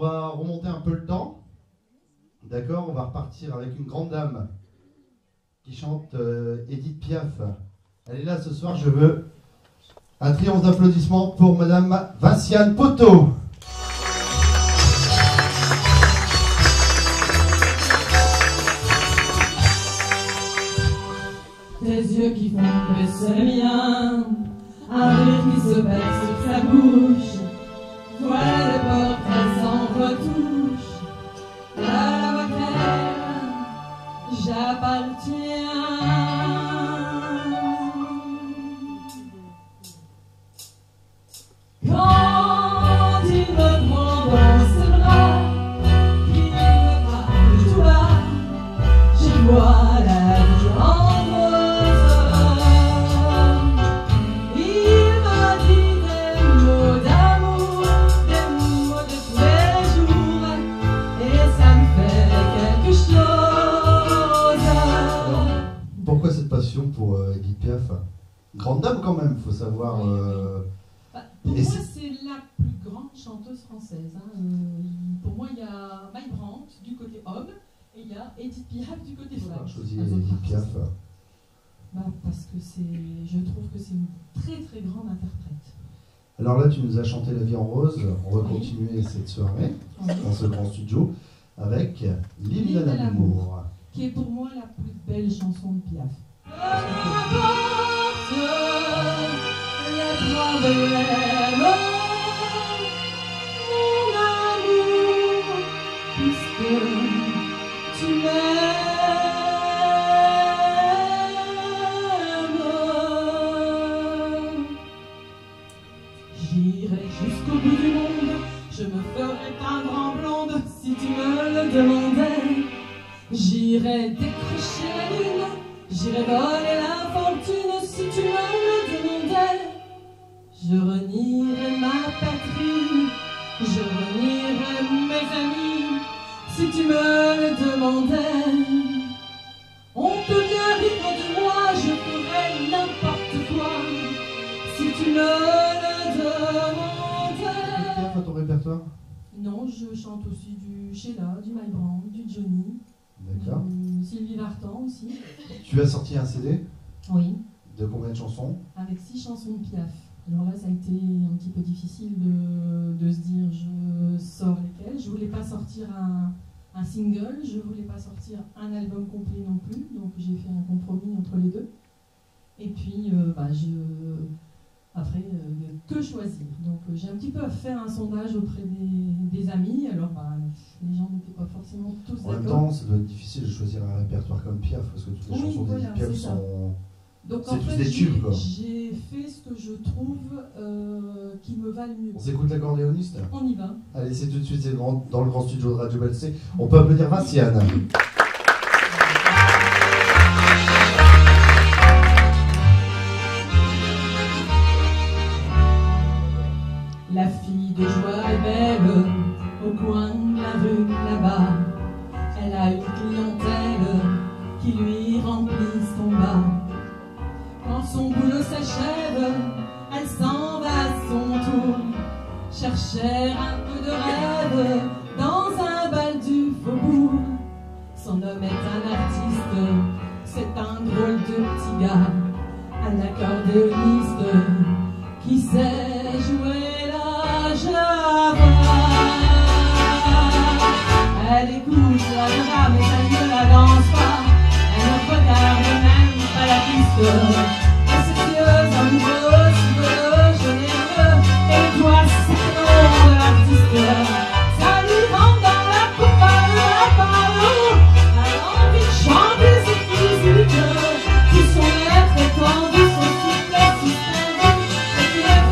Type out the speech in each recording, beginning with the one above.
va remonter un peu le temps. D'accord, on va repartir avec une grande dame qui chante Edith Piaf. Elle est là ce soir, je veux un triomphe d'applaudissements pour Madame Vinciane Poteau. Tes yeux qui font baisser les miens, un rire qui se perd sur sa bouche, voilà le portrait sans retouche, à laquelle j'appartiens. Quand il me prend dans ses bras, qu'il me parle tout bas, je vois la vie en pour Edith Piaf. Grande dame quand même, faut savoir. Pour moi, c'est la plus grande chanteuse française. Hein. Pour moi, il y a Mike Brandt du côté homme et il y a Edith Piaf du côté femme. Pourquoi choisir Edith Piaf? Parce que je trouve que c'est une très très grande interprète. Alors là, tu nous as chanté La vie en rose. On va continuer cette soirée dans ce grand studio avec L'hymne à l'amour, qui est pour moi la plus belle chanson de Piaf. Mon amour, puisque tu m'aimes, j'irai jusqu'au bout du monde, je me ferai peindre en blonde si tu me le demandais. J'irai décrocher la lune, j'irai voler la fortune si tu me le demandais. Je renierai ma patrie, je renierai mes amis si tu me le demandais. On peut bien rire de moi, je ferai n'importe quoi si tu me le demandais. Piaf à ton répertoire? Non, je chante aussi du Sheila, du Mike Brandt, du Johnny. D'accord. Sylvie Vartan aussi. Tu as sorti un CD? Oui. De combien de chansons? Avec 6 chansons de Piaf. Alors là, ça a été un petit peu difficile de se dire je sors lesquelles. Je voulais pas sortir un single, je voulais pas sortir un album complet non plus, donc j'ai fait un compromis entre les deux. Et puis, après, que choisir? Donc j'ai un petit peu fait un sondage auprès des amis, alors les gens n'étaient pas forcément tous d'accord. En même temps, ça doit être difficile de choisir un répertoire comme Piaf, parce que toutes les chansons d'Edith Piaf sont... Donc c'est tous des tubes, quoi. J'ai fait ce que je trouve qui me va le mieux. On s'écoute l'accordéoniste? On y va. Allez, c'est tout de suite, c'est dans le grand studio de Radio Balsé. On peut applaudir Vinciane. La fille de joie est belle, au coin de la rue là-bas. Elle a une clientèle qui lui remplit son bas. Quand son boulot s'achève, elle s'en va à son tour chercher un peu de rêve dans un bal du faubourg. Son homme est un artiste, c'est un drôle de petit gars, un accordéoniste qui sait jouer la java. Elle écoute la java mais elle ne la danse pas. Elle ne regarde même pas la piste. Et ses yeux amoureux, soureux, généreux, et doit c'est le nom de l'artiste. Ça lui rentre dans la coupe à la parole. Elle a envie de chanter cette musique qui son être étendu, son souffle système. Et puis elle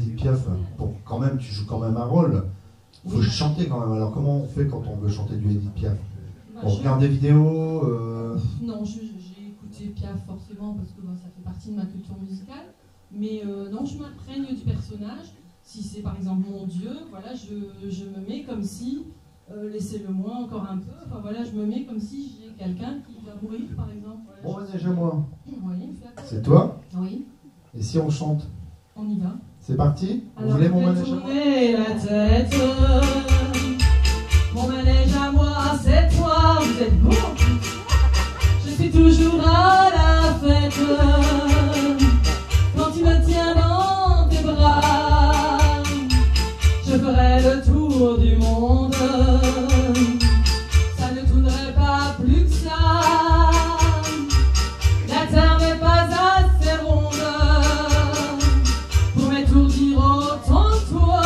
Edith Piaf, pour quand même, tu joues quand même un rôle. Il faut chanter quand même. Alors comment on fait quand on veut chanter du Edith Piaf? On regarde des vidéos Non, j'ai écouté Piaf forcément parce que ça fait partie de ma culture musicale. Mais non, je m'imprègne du personnage. Si c'est par exemple mon Dieu, voilà, je me mets comme si, laissez-le-moi encore un peu, enfin voilà, je me mets comme si j'ai quelqu'un qui va mourir par exemple. Voilà, bon, vas-y, moi. Oui, c'est toi? Oui. Et si on chante? On y va. C'est parti? Alors, vous voulez mon manège à moi? La tête. Mon manège à moi, c'est toi. Vous êtes beau. Je suis toujours à la fête. Quand tu me tiens dans tes bras, je ferai le tour du monde. Ça ne tournerait pas plus que ça. La terre n'est pas assez ronde pour m'étourdir autant que toi.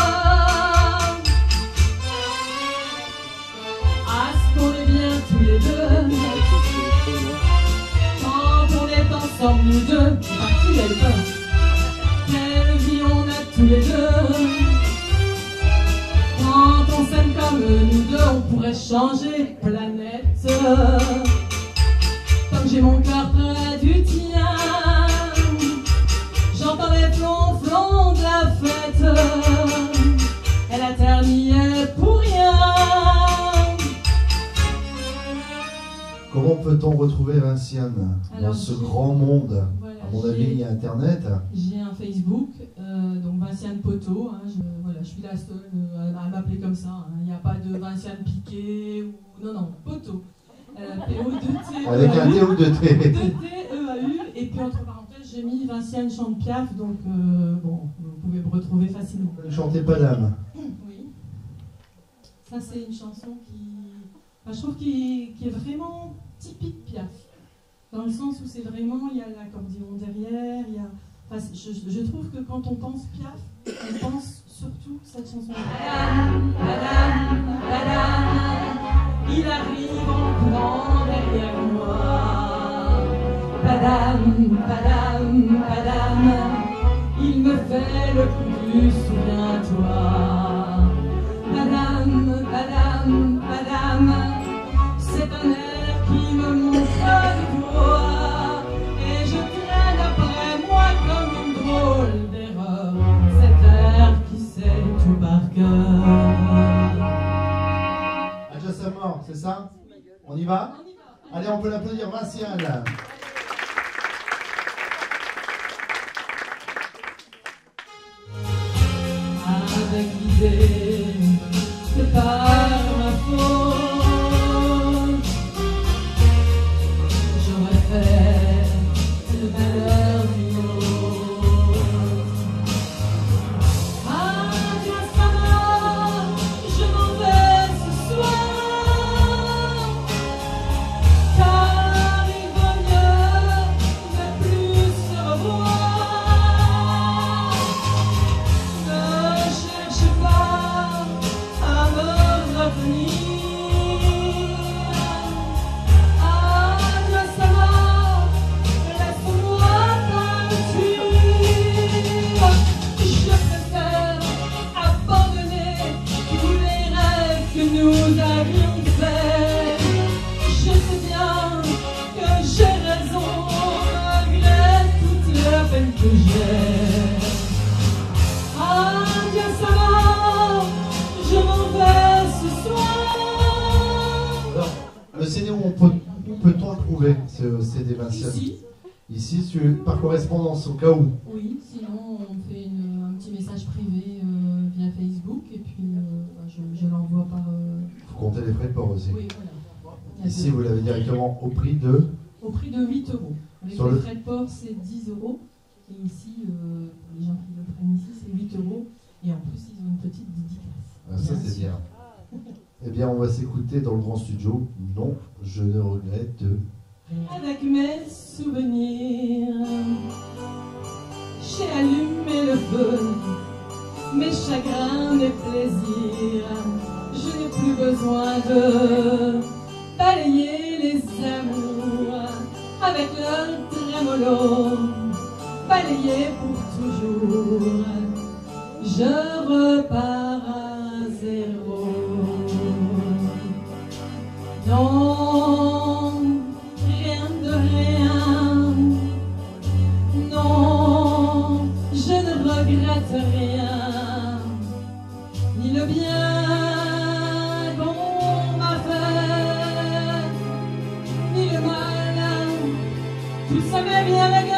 À ce qu'on est bien tous les deux, quand on est ensemble nous deux, c'est parti les deux. Quelle vie on a tous les deux. Quand on s'aime comme nous deux, on pourrait changer planète. Tant que j'ai mon cœur près du tien, j'entends les flonflons de la fête. Et la terre n'y est pour rien. Comment peut-on retrouver Vinciane dans ce grand monde? Voilà, à mon avis, il y a Internet. J'ai un Facebook, donc Vinciane Poteau. Voilà, je suis la seule à m'appeler comme ça. Il n'y a pas de Vinciane Piquet ou non, Poteau. P-O-2-T-E-A-U. Avec un T ou deux T. T-E-A-U. Et puis entre parenthèses, j'ai mis Vinciane chante Piaf, donc bon, vous pouvez me retrouver facilement. Ne chantez pas d'âme. Oui. Ça, c'est une chanson je trouve qui est vraiment typique Piaf. Dans le sens où c'est vraiment, il y a l'accordéon derrière, il y a... je trouve que quand on pense Piaf, on pense surtout cette chanson. Padam, padam, padam, il arrive en courant derrière moi. Padam, padam, padam, il me fait le coup du souviens-toi. Padam, padam, padam, c'est un air qui me montre du doigt, et je traîne après moi comme une drôle d'erreur, cet air qui sait tout par cœur. Adja Samor, c'est ça? On y va? Allez, on peut l'applaudir, Vinciane. Avec l'idée que par ma faute j'aurais fait le malheur d'une autre. Adieu Samar, je m'en vais ce soir, car il vaut mieux ne plus se revoir. Ne cherche pas à me revenir. Adieu Samar, laisse-moi partir. Je préfère abandonner tous les rêves que nous avions faits. Je sais bien que j'ai raison, malgré toute la peine que j'ai. Adieu Samar, je m'en vais ce soir. Alors, le CD, où peut-on le trouver, ce CD Vinciane? Ici, par correspondance, au cas où. Oui, sinon on fait un petit message privé via Facebook et puis je l'envoie par... Il faut compter les frais de port aussi. Oui, voilà. Ici, vous l'avez directement au prix de... Au prix de 8 €. Avec Sur les le- frais de port, c'est 10 €. Et ici, pour les gens qui le prennent ici, c'est 8 €. Et en plus, ils ont une petite dédicace. Ah, ça, c'est bien. Eh bien, on va s'écouter dans le grand studio. Non, je ne regrette Avec mes souvenirs, j'ai allumé le feu, mes chagrins, mes plaisirs. Je n'ai plus besoin de balayer les amours avec leur trémolo, balayer pour toujours. je repars à zéro. Non, rien de rien. Non, je ne regrette rien. Ni le bien qu'on m'a fait, ni le mal. Tout ça m'est bien égal.